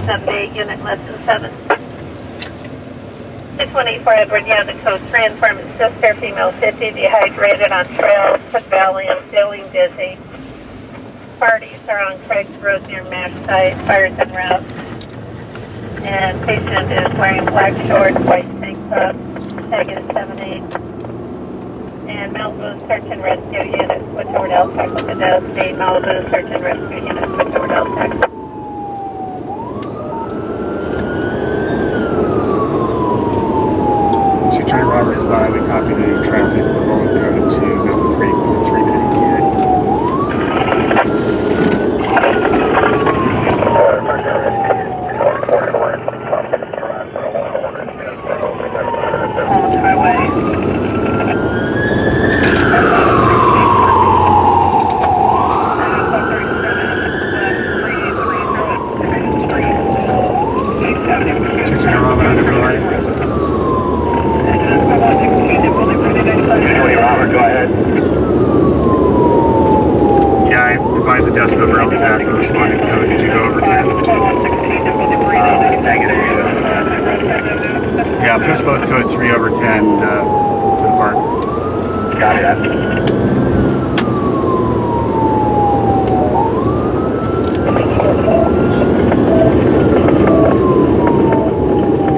LACo.FD, unit less than 7. 614 Edward Young, the code 3, informant sister, female 50, dehydrated on trail, took Valium, feeling dizzy. Parties are on Craig's Road near MASH site, fires en route. And patient is wearing black shorts, white tank top, tag is 78. And Malibu Search and Rescue Unit, switch over to LACo with the LASD. Malibu Search and Rescue Unit, switch over to LACo. Robert is by, we copy the traffic, we're rolling code to Malibu Creek with a 3-minute ETA. Highway. Robert, underway. Robert, go ahead. Yeah, I advised the desk over LTAC and responded code. Did you go over 10? Yeah, push both code 3 over 10 to the park. Got it.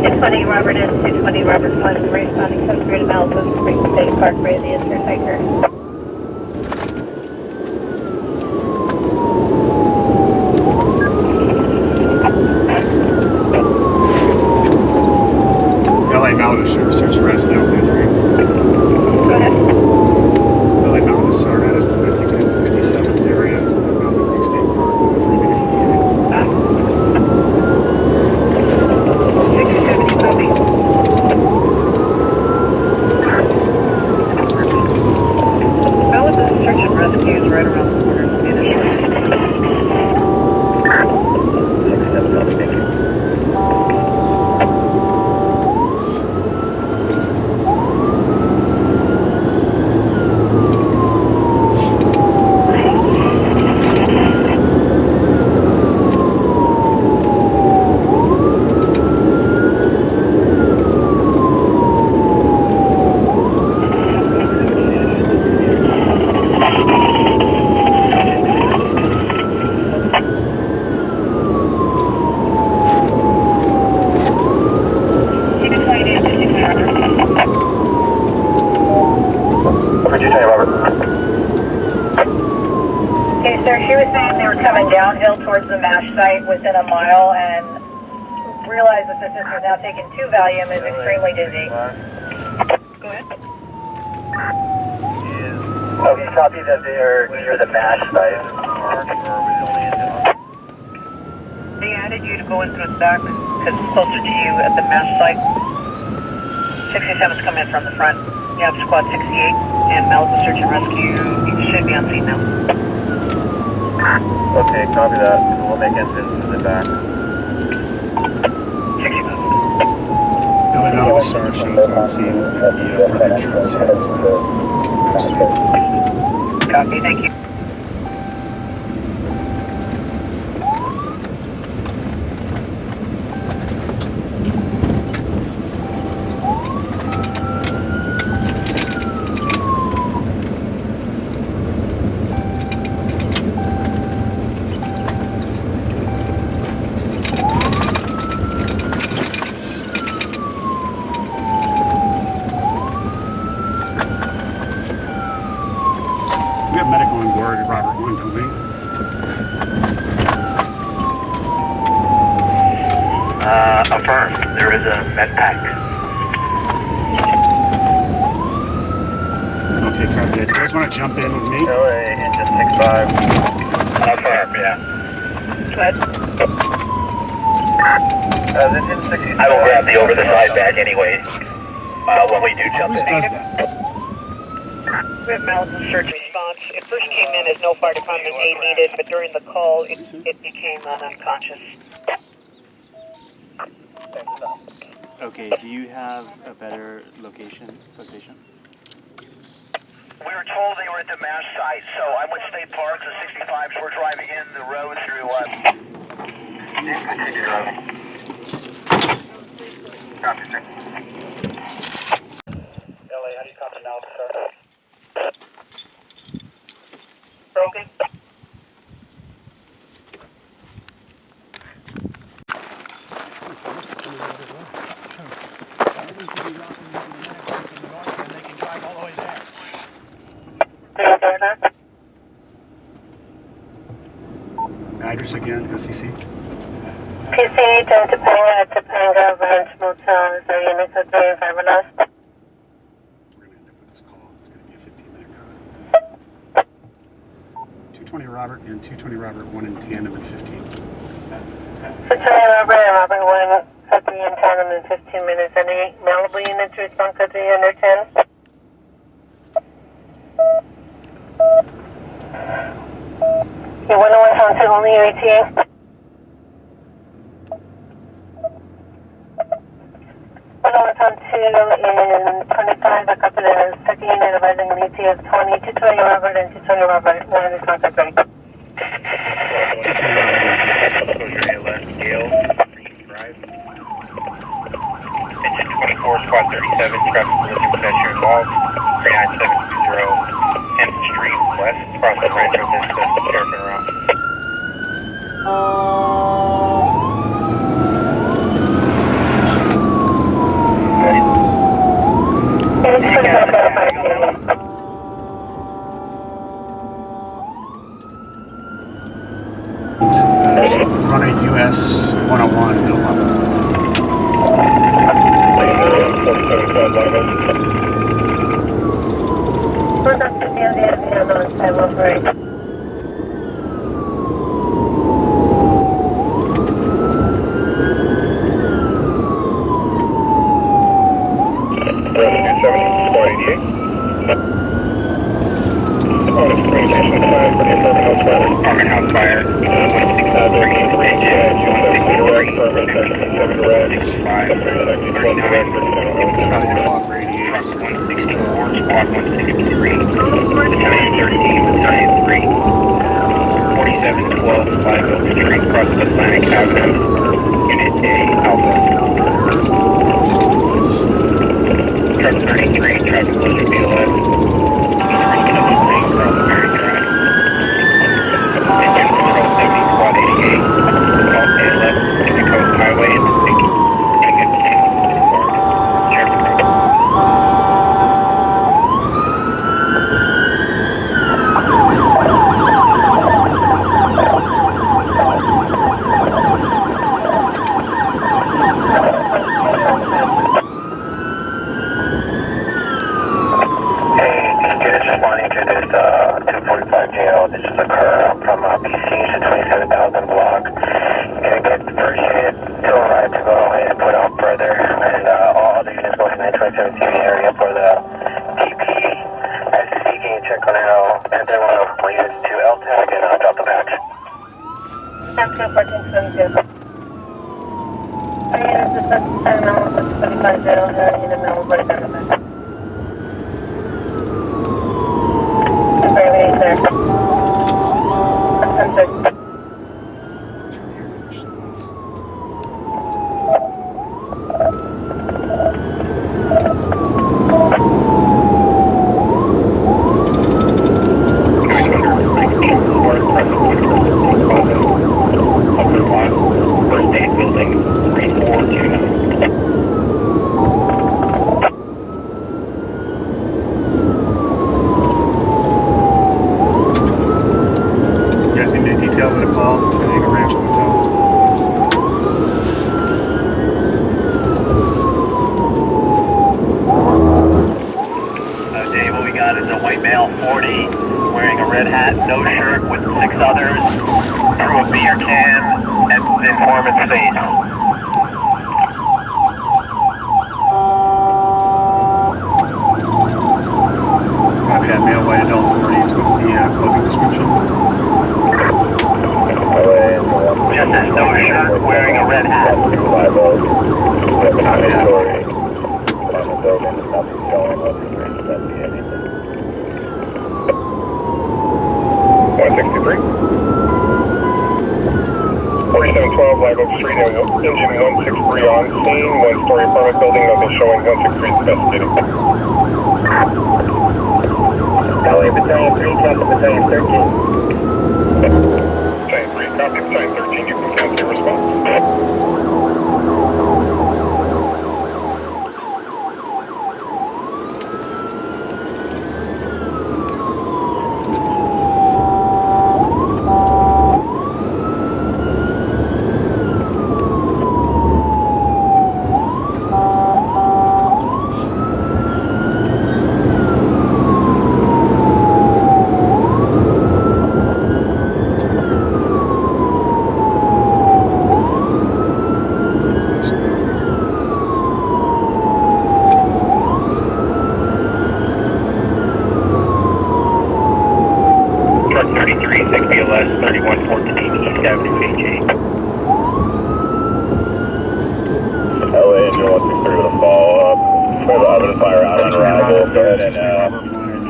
220 Robert is 220 Robert 1 responding code 3 to Malibu Creek State Park, radius for hiker. Malibu Search Rescue Team 3. Go ahead. Malibu SAR had us to the ticket in 67's area at Malibu Creek State Park with a 3-minute ETA. 670 copy. Malibu Search and Rescue is right around the corner. 670, thank you. Okay, sir, she was saying they were coming downhill towards the MASH site within a mile and realized that the sister's now taking 2 Valium is extremely dizzy. Go ahead. Okay, copy that they are near the MASH site. They added you to go into the back because it's closer to you at the MASH site. 67's coming in from the front. You have squad 68 and Malibu Search and Rescue. You should be on scene now. Okay, copy that. We'll make entrance to the back. 60 moves. Malibu SAR shows on scene at the front entrance here to the Copy, thank you. We have medical on board at Robert 1, don't we? Affirmed. There is a med pack. Okay, copy that. Do you guys want to jump in with me? LA engine 65. Affirmed, yeah. Go ahead. Engine 65. I will grab the over the side bag anyway. When we do jump Who in. does that? We have Malibu Search Response. It first came in as no fire department aid needed, but during the call, it became unconscious. Okay, do you have a better location? We were told they were at the MASH site, so I went to State Park, the 65s were driving in the road through LA, how do you copy now, sir? Broken. Address again, SEC. PC to Topanga, Topanga Ranch Motel. Is there unit code 35 or less? We're going to end up with this call. It's going to be a 15-minute code. 220 Robert and 220 Robert, 1 in tandem and 15. 220 Robert and Robert 1, code 3 in tandem in 15 minutes. Any Malibu units respond code 3 under 10? You 101 Town 2, only your ETA? 101 Town 2 in 25, I copy the second unit advising an ETA of 20, 220 Robert and 220 Robert, 1 is contact ready. Gale, Drive. Engine 24, Squad 37, traffic collision pedestrian involved. 3970 10th Street West, across the Rancho Vista, Sheriff and Route. Run a US 101, no problem. What's up to the ambulance? I will break. Apartment house fire, 163, Probably going to call for 88s. 164, squad 163, Battalion 13, Battalion 3, 4712, 5 Oak Street, across the Atlantic Avenue, Unit A, Alpha. Truck 33, traffic collision BLS, across the Mary Drive. Engine control 70, squad 88, call ALS, Pacific Coast Highway, and Street and engine 163 on scene, one-story apartment building, nothing showing, 163 investigating. LA Battalion 3, Captain Battalion 13. Battalion 3, copy, Battalion 13, you can cancel your response. Truck 33, 6 BLS, 3114 East Avenue, PG. LA engine 163 with a follow-up. We have evidence fire out on arrival. Go ahead and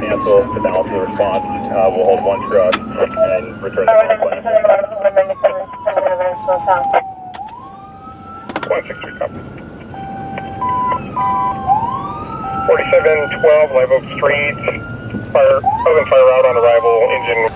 cancel the balance of the response. We'll hold one truck and return the call plan. 163 copy. 4712 Live Oak Street. Fire out on arrival. Engine